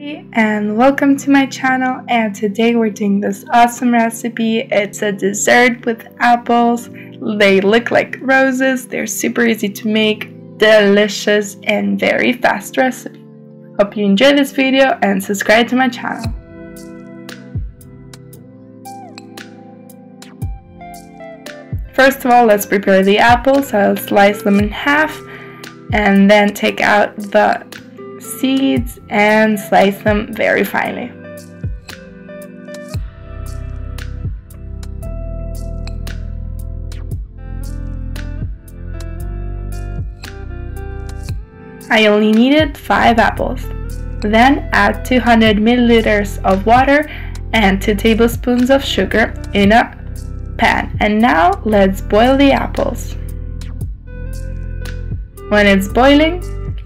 And welcome to my channel, and today we're doing this awesome recipe. It's a dessert with apples. They look like roses. They're super easy to make, delicious, and very fast recipe. Hope you enjoy this video and subscribe to my channel. First of all, let's prepare the apples. I'll slice them in half and then take out the seeds and slice them very finely. I only needed 5 apples. Then add 200 milliliters of water and 2 tablespoons of sugar in a pan. And now let's boil the apples. When it's boiling,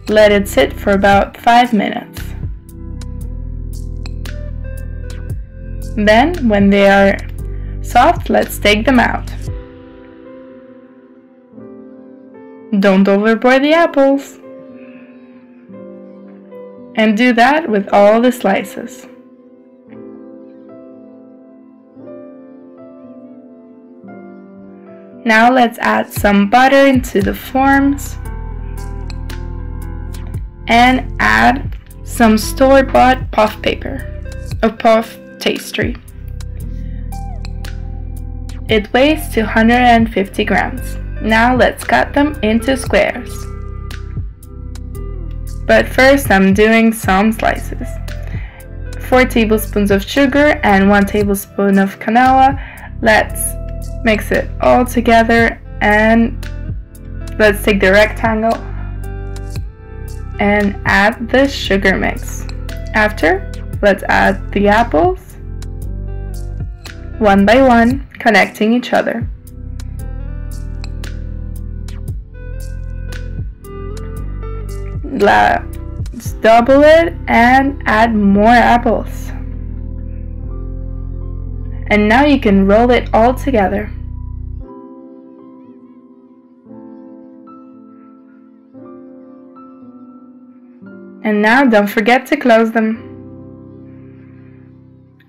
let it sit for about 5 minutes. Then, when they are soft, let's take them out. Don't overboil the apples. And do that with all the slices. Now let's add some butter into the forms and add some store-bought puff paper or puff pastry. It weighs 250 grams. Now let's cut them into squares. But first I'm doing some slices. 4 tablespoons of sugar and 1 tablespoon of canola. Let's mix it all together and let's take the rectangle and add the sugar mix. After, let's add the apples one by one, connecting each other. Let's double it and add more apples. And now you can roll it all together. And now don't forget to close them.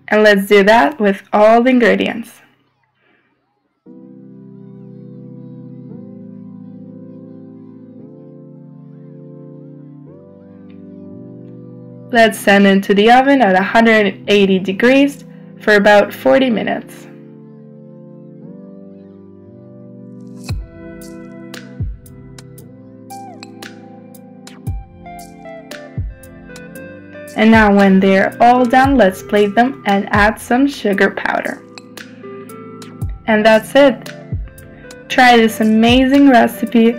And let's do that with all the ingredients. Let's send it to the oven at 180 degrees for about 40 minutes. And now when they're all done, let's plate them and add some sugar powder. And that's it. Try this amazing recipe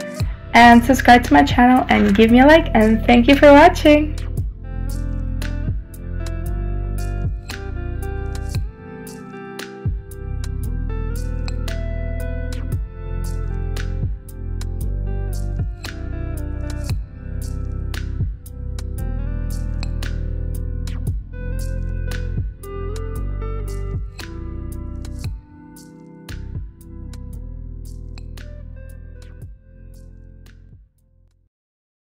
and subscribe to my channel and give me a like, and thank you for watching.